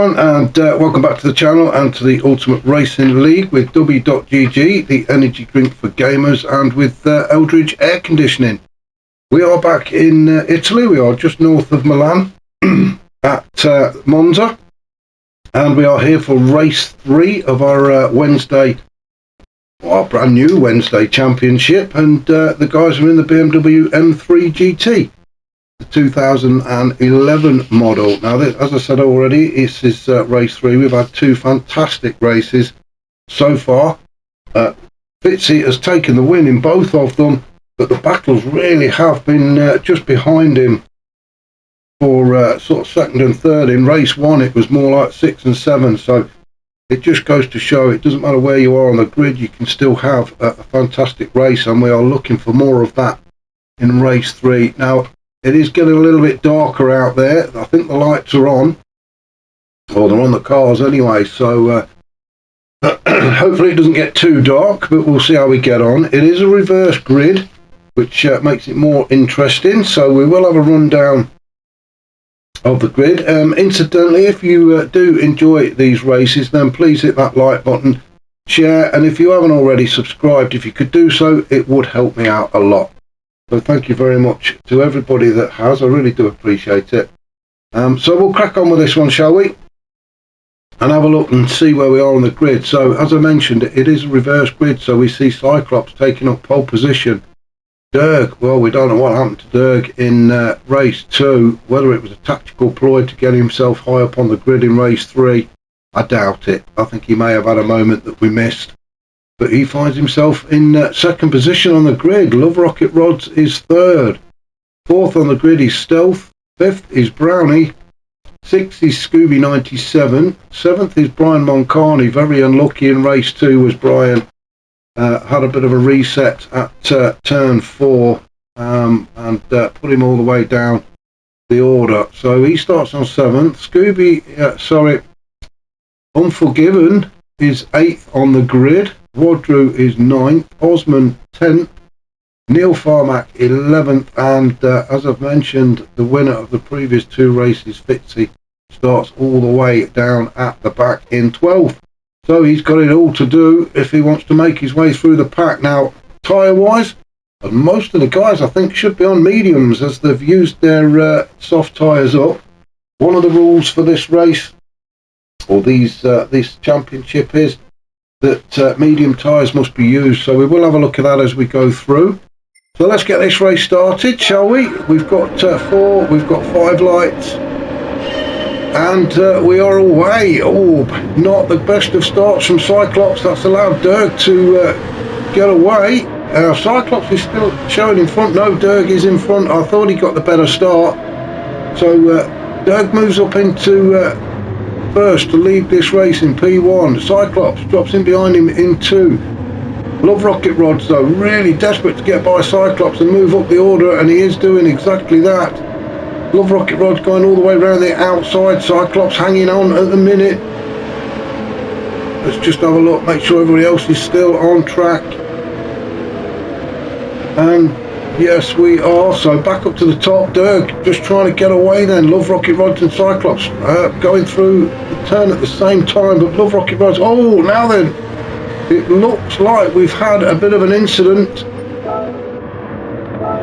everyone, and welcome back to the channel and to the Ultimate Racing League with W.GG, the energy drink for gamers, and with Eldridge Air Conditioning. We are back in Italy. We are just north of Milan at Monza, and we are here for race 3 of our Wednesday, our brand new Wednesday championship, and the guys are in the BMW M3 GT. The 2011 model. Now, as I said already, this is race 3. We've had 2 fantastic races so far. Fitzy has taken the win in both of them, but the battles really have been just behind him for sort of second and third. In race 1, it was more like 6 and 7. So it just goes to show it doesn't matter where you are on the grid, you can still have a fantastic race, and we are looking for more of that in race 3. Now, it is getting a little bit darker out there. I think the lights are on, or they're on the cars anyway, so hopefully it doesn't get too dark, but we'll see how we get on. It is a reverse grid, which makes it more interesting, so we will have a rundown of the grid. Incidentally, if you do enjoy these races, then please hit that like button, share, and if you haven't already subscribed, if you could do so, it would help me out a lot. So thank you very much to everybody that has. I really do appreciate it. So we'll crack on with this one, shall we? And have a look and see where we are on the grid. So as I mentioned, it is a reverse grid. So we see Cyclops taking up pole position. Derg, well, we don't know what happened to Derg in race 2. Whether it was a tactical ploy to get himself high up on the grid in race 3, I doubt it. I think he may have had a moment that we missed. But he finds himself in second position on the grid. Love Rocket Rods is third. Fourth on the grid is Stealth. Fifth is Brownie. Sixth is Scooby 97. Seventh is Brian Moncani. Very unlucky in race 2 was Brian. Had a bit of a reset at turn 4 and put him all the way down the order. So he starts on 7th. Unforgiven is 8th on the grid. Wadru is 9th, Osman 10th, Neil Farmack 11th, and as I've mentioned, the winner of the previous 2 races, Fitzy, starts all the way down at the back in 12th. So he's got it all to do if he wants to make his way through the pack. Now, tyre-wise, most of the guys I think should be on mediums as they've used their soft tyres up. One of the rules for this race, or this championship, is that medium tyres must be used, so we will have a look at that as we go through. So let's get this race started, shall we? We've got 4, we've got 5 lights, and we are away. Oh, not the best of starts from Cyclops. That's allowed Derg to get away. Cyclops is still showing in front. No, Derg is in front. I thought he got the better start. So Derg moves up into first to lead this race in P1. Cyclops drops in behind him in 2. Love Rocket Rods, though, really desperate to get by Cyclops and move up the order, and he is doing exactly that. Love Rocket Rods going all the way around the outside. Cyclops hanging on at the minute. Let's just have a look, make sure everybody else is still on track. And yes, we are. So back up to the top. Derg just trying to get away then. Love Rocket Rods and Cyclops going through the turn at the same time, but Love Rocket Rods, oh, now then, it looks like we've had a bit of an incident,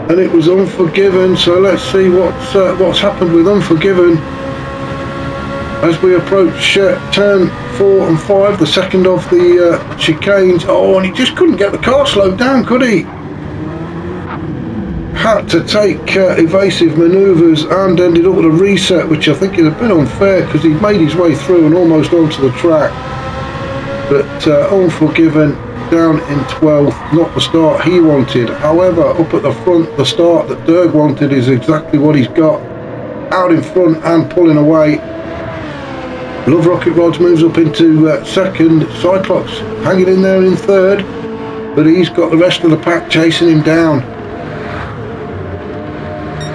and it was Unforgiven. So let's see what's happened with Unforgiven as we approach turn 4 and 5, the second of the chicanes. Oh, and he just couldn't get the car slowed down, could he? Had to take evasive manoeuvres and ended up with a reset, which I think is a bit unfair because he'd made his way through and almost onto the track. But Unforgiven down in 12th, not the start he wanted. However, up at the front, the start that Derg wanted is exactly what he's got. Out in front and pulling away. Love Rocket Rods moves up into second. Cyclops hanging in there in third, but he's got the rest of the pack chasing him down.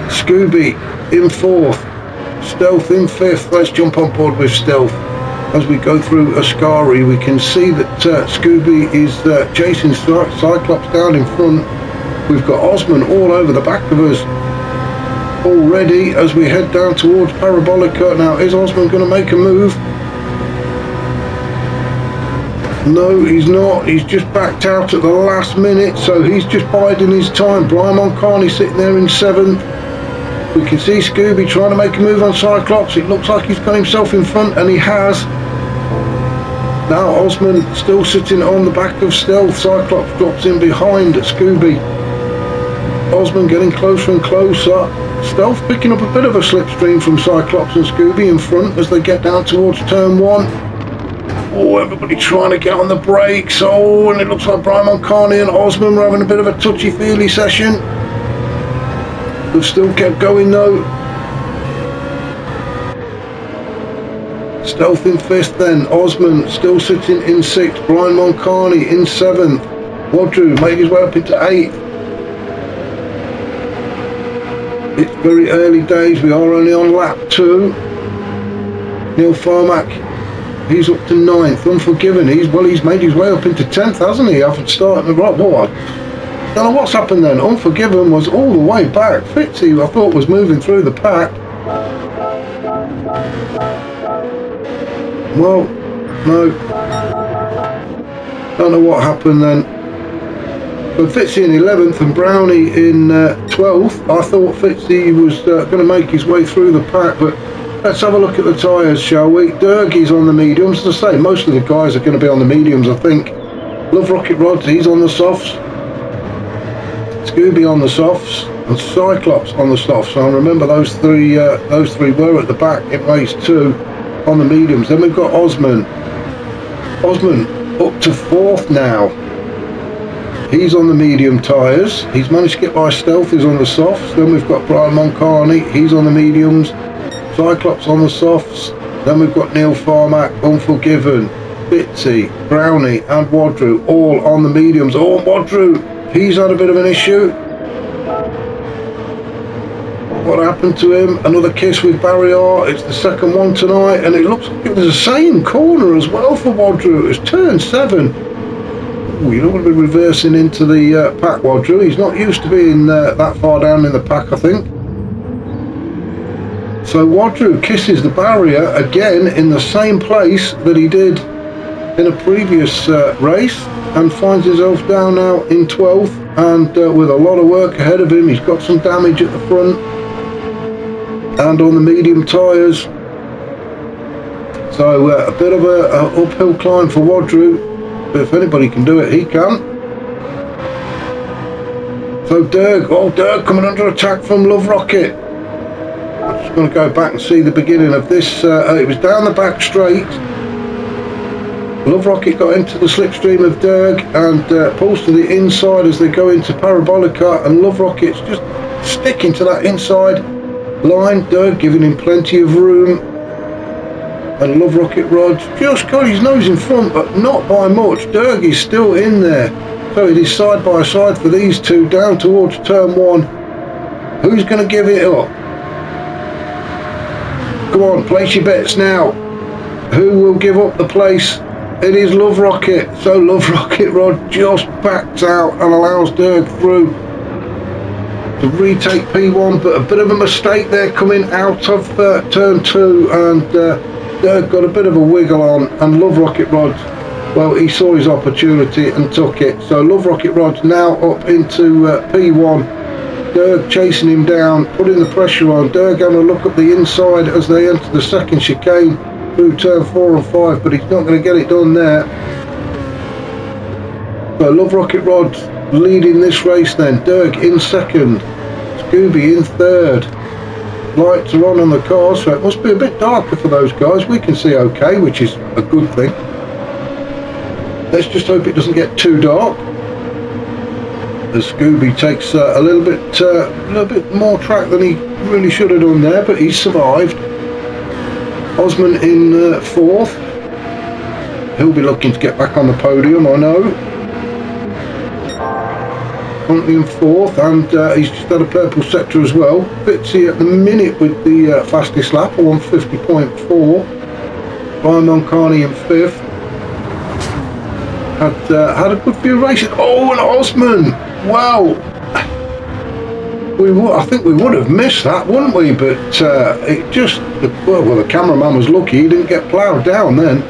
Scooby in 4th, Stealth in 5th. Let's jump on board with Stealth. As we go through Ascari, we can see that Scooby is chasing Cyclops down in front. We've got Osman all over the back of us already as we head down towards Parabolica. Now, is Osman going to make a move? No, he's not. He's just backed out at the last minute, so he's just biding his time. Brian Moncarney sitting there in 7th. We can see Scooby trying to make a move on Cyclops. It looks like he's got himself in front, and he has. Now Osman still sitting on the back of Stealth. Cyclops drops in behind Scooby. Osman getting closer and closer. Stealth picking up a bit of a slipstream from Cyclops and Scooby in front as they get down towards turn 1. Oh, everybody trying to get on the brakes. Oh, and it looks like Brian Moncarney and Osman are having a bit of a touchy-feely session. They've still kept going though. Stealth in 5th then. Osman still sitting in 6th. Brian Moncarney in 7th. Wadru made his way up into 8th. It's very early days. We are only on lap 2. Neil Farmack, he's up to 9th. Unforgiven, he's made his way up into 10th, hasn't he? After starting the right. Whoa, I don't know what's happened then. Unforgiven was all the way back. Fitzy, I thought, was moving through the pack. Well, no. Don't know what happened then. But Fitzy in 11th and Brownie in 12th. I thought Fitzy was going to make his way through the pack, but let's have a look at the tyres, shall we? Durgee's on the mediums. As I say, most of the guys are going to be on the mediums, I think. Love Rocket Rods, he's on the softs. Scooby on the softs. And Cyclops on the softs. So I remember those three were at the back in race 2 on the mediums. Then we've got Osman. Osman up to 4th now. He's on the medium tyres. He's managed to get by Stealth, he's on the softs. Then we've got Brian Moncarney, he's on the mediums. Cyclops on the softs. Then we've got Neil Farmack, Unforgiven, Fitzy, Brownie and Wadru all on the mediums. Oh, Wadru, he's had a bit of an issue. What happened to him? Another kiss with Barrier. It's the second one tonight, and it looks like it was the same corner as well for Wadru. It's turn 7. Ooh, you don't want to be reversing into the pack, Wadru. He's not used to being that far down in the pack, I think. So Wadru kisses the barrier again in the same place that he did in a previous race, and finds himself down now in 12th, and with a lot of work ahead of him. He's got some damage at the front and on the medium tyres, so a bit of a uphill climb for Wadru, but if anybody can do it, he can. So Dirk coming under attack from Love Rocket. I'm just going to go back and see the beginning of this. It was down the back straight. Love Rocket got into the slipstream of Dirk and pulls to the inside as they go into Parabolica, and Love Rocket's just sticking to that inside line. Dirk giving him plenty of room, and Love Rocket Rod's just got his nose in front, but not by much. Dirk is still in there, so it is side by side for these two down towards turn 1. Who's going to give it up? Come on, place your bets now. Who will give up the place? It is Love Rocket. So Love Rocket Rod just backs out and allows Dirk through to retake P1, but a bit of a mistake there coming out of turn 2, and Dirk got a bit of a wiggle on, and Love Rocket Rod, well, he saw his opportunity and took it. So Love Rocket Rod's now up into P1. Dirk chasing him down, putting the pressure on. Dirk having a look at the inside as they enter the second chicane through turn 4 and 5, but he's not going to get it done there. So Love Rocket Rod leading this race then. Dirk in second, Scooby in third. Lights are on the car, so it must be a bit darker for those guys. We can see okay, which is a good thing. Let's just hope it doesn't get too dark, as Scooby takes a little bit more track than he really should have done there, but he's survived. Osman in 4th. He'll be looking to get back on the podium, I know. Currently in 4th, and he's just had a purple sector as well. Fitzy at the minute with the fastest lap, a 150.4. Brian Moncarney in 5th. Had a good few races. Oh, and Osman! Wow! I think we would have missed that, wouldn't we? But it just, well, the cameraman was lucky he didn't get ploughed down then.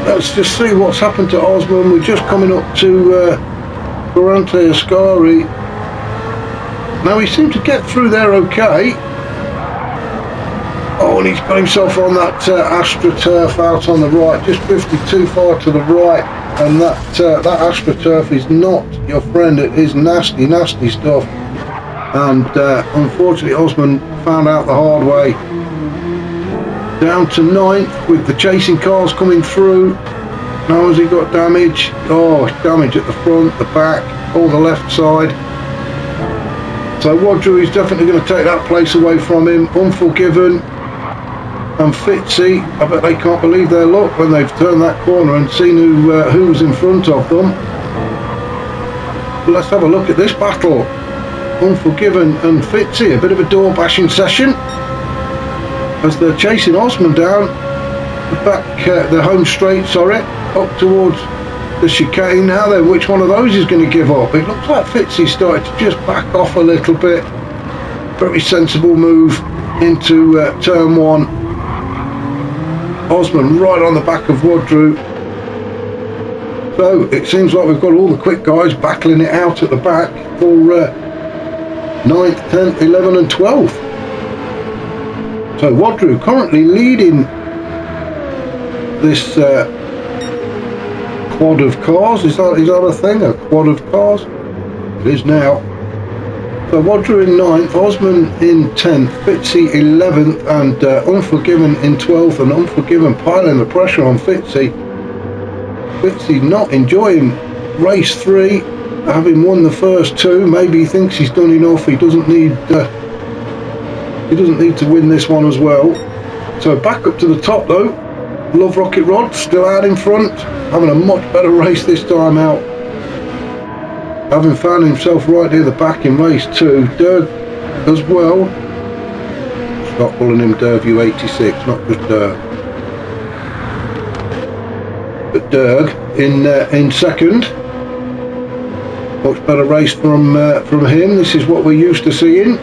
let's just see what's happened to Osman. We're just coming up to Durante Ascari. Now he seemed to get through there okay. Oh, and he's got himself on that AstroTurf out on the right, just drifted too far to the right, and that AstroTurf is not your friend. It is nasty, nasty stuff. And unfortunately Osman found out the hard way. Down to 9th with the chasing cars coming through. Now has he got damage? Oh, damage at the front, the back, all the left side. So Wadru is definitely going to take that place away from him. Unforgiven and Fitzy, I bet they can't believe their luck when they've turned that corner and seen who was in front of them. But let's have a look at this battle. Unforgiven and Fitzy, a bit of a door bashing session as they're chasing Osman down the home straight, sorry, up towards the chicane. Now then, which one of those is going to give up? It looks like Fitzy started to just back off a little bit. Very sensible move into turn 1. Osman right on the back of Wadru. So it seems like we've got all the quick guys battling it out at the back for 9th, 10th, 11th and 12th. So Wadru currently leading this quad of cars. Is that a thing? A quad of cars? It is now. So Wadru in 9th, Osman in 10th, Fitzy 11th, and Unforgiven in 12th, and Unforgiven piling the pressure on Fitzy. Fitzy not enjoying race 3, having won the first 2. Maybe he thinks he's done enough. He doesn't need to win this one as well. So back up to the top though. Love Rocket Rod still out in front, having a much better race this time out. Having found himself right near the back in race 2. Derg as well. Stop calling him Derview 86, not just Derg. But Derg in second. Much better race from him. This is what we're used to seeing.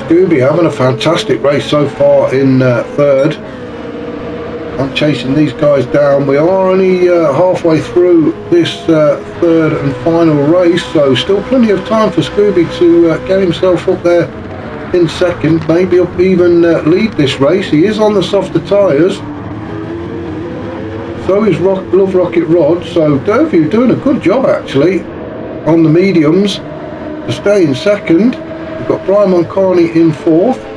Scooby having a fantastic race so far in third. I'm chasing these guys down. We are only halfway through this third and final race, so still plenty of time for Scooby to get himself up there in second, maybe even lead this race. He is on the softer tyres, so is Love Rocket Rod. So Derview doing a good job actually on the mediums to stay in second. We've got Brian Moncarney in 4th.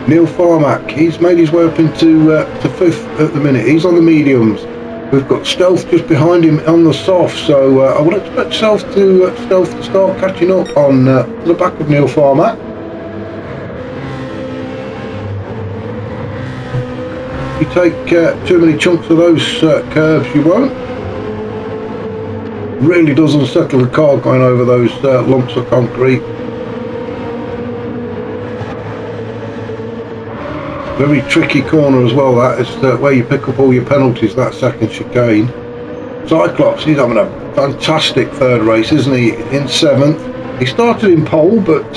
Neil Farmack, he's made his way up into to 5th at the minute. He's on the mediums. We've got Stealth just behind him on the soft, so I would expect Stealth to start catching up on the back of Neil Farmack. If you take too many chunks of those curves, you won't. Really does unsettle the car going over those lumps of concrete. Very tricky corner as well, that is where you pick up all your penalties, that second chicane. Cyclops, he's having a fantastic third race, isn't he? In 7th. He started in pole, but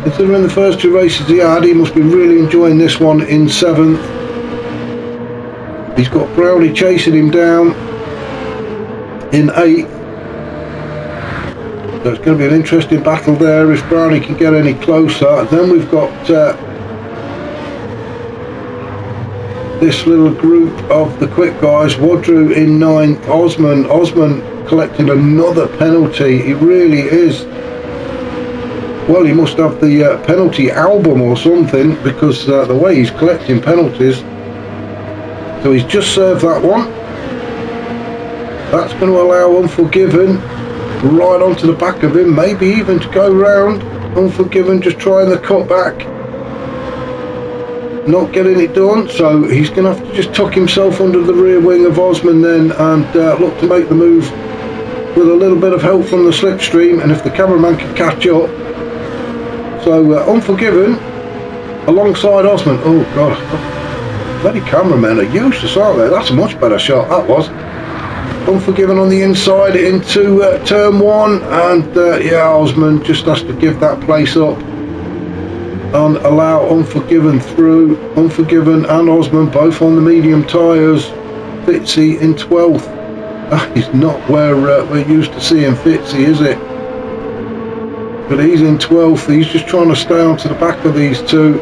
considering the first 2 races he had, he must be really enjoying this one in 7th. He's got Brownie chasing him down in 8th. So it's going to be an interesting battle there if Brownie can get any closer. Then we've got this little group of the quick guys. Wadru in 9th, Osman collecting another penalty. He really is, well, he must have the penalty album or something, because the way he's collecting penalties. So he's just served that one. That's going to allow Unforgiven right onto the back of him, maybe even to go round. Unforgiven just trying the cutback, not getting it done, so he's going to have to just tuck himself under the rear wing of Osman then and look to make the move with a little bit of help from the slipstream, and if the cameraman can catch up. So Unforgiven alongside Osman. Oh god, bloody cameramen are useless, aren't they? That's a much better shot, that was. Unforgiven on the inside into turn 1, and yeah, Osman just has to give that place up. and allow Unforgiven through. Unforgiven and Osman both on the medium tyres. Fitzy in 12th. That is not where we're used to seeing Fitzy, is it? But he's in 12th. He's just trying to stay onto the back of these two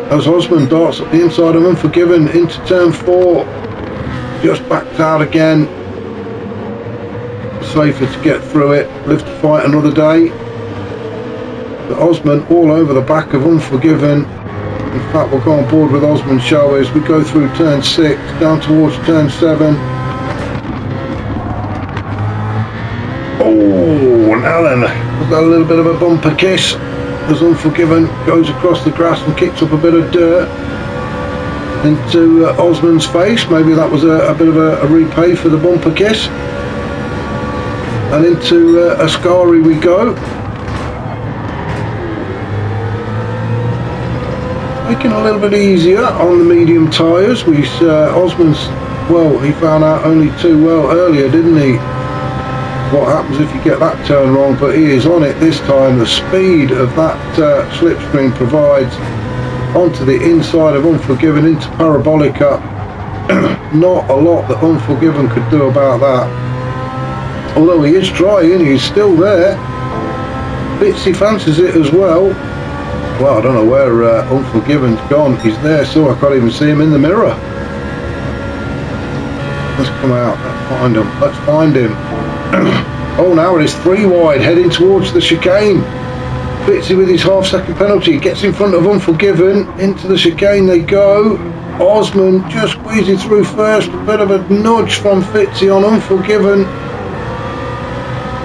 as Osman darts up the inside of Unforgiven into turn 4. Just backed out again. Safer to get through it. Live to fight another day. But Osman all over the back of Unforgiven. In fact, we'll go on board with Osman, shall we, as we go through turn 6 down towards turn 7. Oh, now then, we've got a little bit of a bumper kiss as Unforgiven goes across the grass and kicks up a bit of dirt into Osman's face. Maybe that was a bit of a repay for the bumper kiss. And into Ascari we go. Making a little bit easier on the medium tyres. Osman's, well, he found out only too well earlier, didn't he? What happens if you get that turn wrong, but he is on it this time. The speed of that slipstream provides onto the inside of Unforgiven into Parabolica. Not a lot that Unforgiven could do about that. Although he is trying, he's still there. Fitzy fancies it as well. Well, I don't know where Unforgiven's gone. He's there, so I can't even see him in the mirror. Let's come out. Let's find him. Let's find him. Oh, now it is 3 wide, heading towards the chicane. Fitzy with his half-second penalty gets in front of Unforgiven. Into the chicane they go. Osman just squeezing through first. A bit of a nudge from Fitzy on Unforgiven.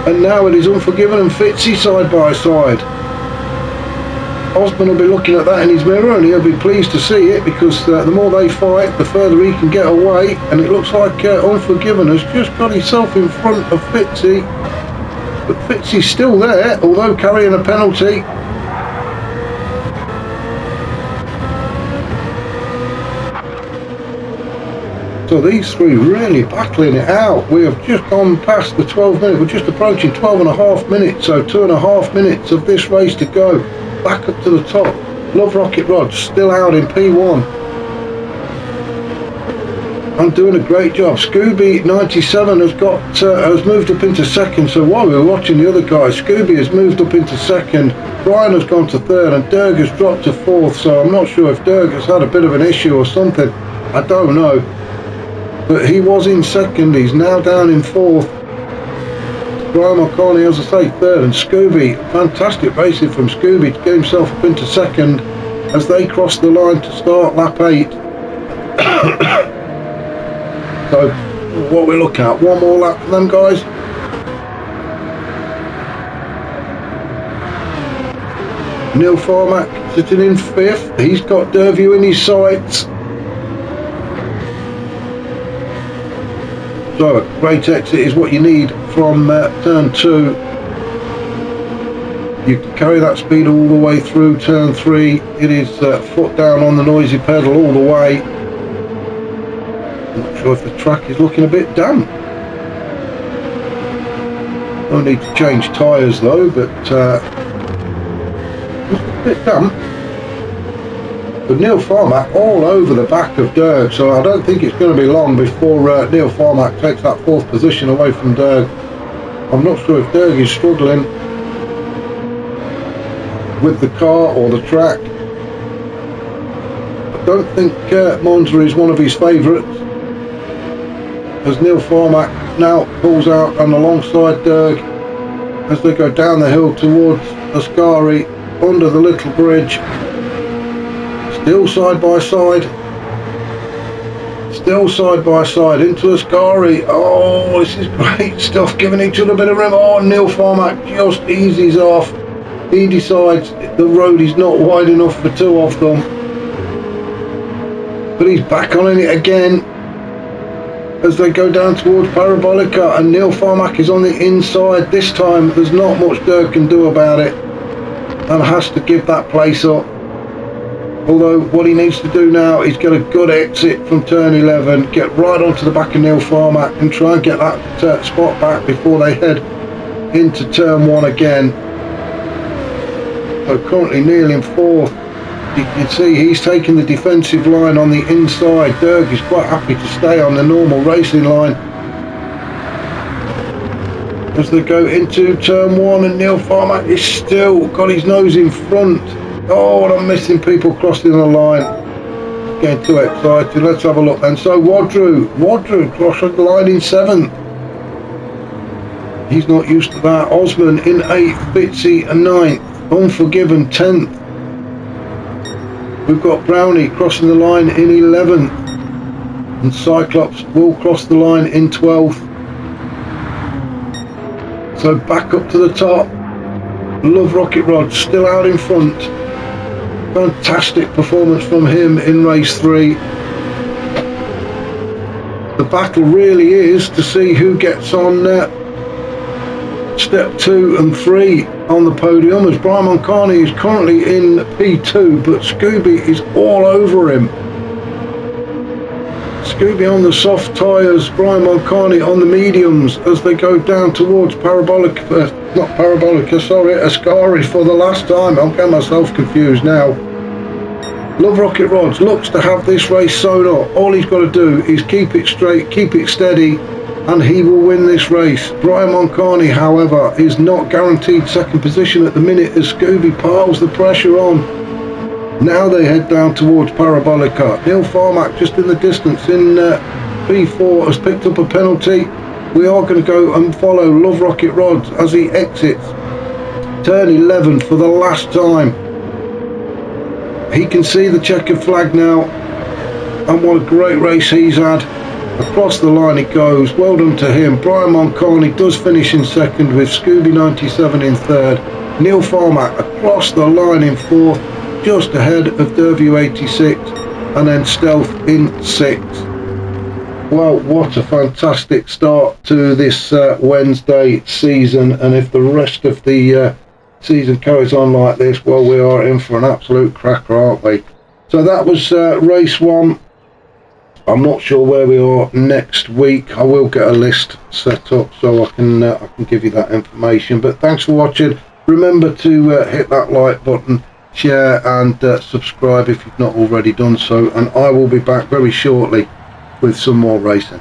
And now it is Unforgiven and Fitzy side by side. Osman will be looking at that in his mirror and he'll be pleased to see it, because the more they fight, the further he can get away. And it looks like Unforgiven has just got himself in front of Fitzy. But Fitzy's still there, although carrying a penalty. So these three really battling it out. We have just gone past the 12 minutes. We're just approaching 12 and a half minutes. So 2.5 minutes of this race to go. Back up to the top. Love Rocket Rod still out in P1. I'm doing a great job. Scooby 97 has moved up into second. So while we were watching the other guys, Scooby has moved up into second. Brian has gone to third and Derg has dropped to fourth. So I'm not sure if Derg has had a bit of an issue or something. I don't know. But he was in second. He's now down in fourth. Brian Mulcahy, as I say, third, and Scooby, fantastic racing from Scooby to get himself up into second as they cross the line to start lap 8. So what we're looking at, one more lap for them guys. Neil Farmack sitting in 5th. He's got Derview in his sights. So a great exit is what you need from turn 2. You can carry that speed all the way through turn 3. It is foot down on the noisy pedal all the way. I'm not sure if the track is looking a bit damp. No need to change tyres though, but it's a bit damp. But Neil Farmack all over the back of Derg, so I don't think it's going to be long before Neil Farmack takes that 4th position away from Derg. I'm not sure if Derg is struggling with the car or the track. I don't think Monza is one of his favourites, as Neil Farmack now pulls out and alongside Derg as they go down the hill towards Ascari under the little bridge. Still side by side. Still side by side into Ascari. Oh, this is great stuff. Giving each other a bit of room. Oh, Neil Farmack just eases off. He decides the road is not wide enough for 2 of them. But he's back on it again as they go down towards Parabolica, and Neil Farmack is on the inside. This time there's not much Derg can do about it and has to give that place up. Although what he needs to do now is get a good exit from turn 11, get right onto the back of Neil Farmack and try and get that spot back before they head into turn 1 again. So currently Neil in 4th, You can see he's taking the defensive line on the inside. Derg is quite happy to stay on the normal racing line as they go into turn 1, and Neil Farmer is still got his nose in front. Oh, and I'm missing people crossing the line. Getting too excited. Let's have a look then. So Wadru crossing the line in 7th. He's not used to that. Osman in 8th, Fitzy a 9th, Unforgiven 10th. We've got Brownie crossing the line in 11th, and Cyclops will cross the line in 12th. So back up to the top. Love Rocket Rod still out in front. Fantastic performance from him in race 3. The battle really is to see who gets on step 2 and 3 on the podium, as Brian Moncani is currently in P2, but Scooby is all over him. Scooby on the soft tyres, Brian Moncani on the mediums as they go down towards Ascari for the last time. I'm getting myself confused now. Love Rocket Rods looks to have this race sewn up. All he's got to do is keep it straight, keep it steady, and he will win this race. Brian Moncani, however, is not guaranteed second position at the minute as Scooby piles the pressure on. Now they head down towards Parabolica. Neil Farmack just in the distance in P4 has picked up a penalty. We are going to go and follow Love Rocket Rods as he exits turn 11 for the last time. He can see the checkered flag now, and what a great race he's had. Across the line it goes. Well done to him. Brian Moncani does finish in second with Scooby 97 in third. Neil Farmack across the line in fourth, just ahead of Derview 86, and then Stealth in 6th. Well, what a fantastic start to this Wednesday season, and if the rest of the season carries on like this, well, we are in for an absolute cracker, aren't we? So that was race 1. I'm not sure where we are next week. I will get a list set up so I can give you that information, but thanks for watching. Remember to hit that like button, share and subscribe if you've not already done so, and I will be back very shortly with some more racing.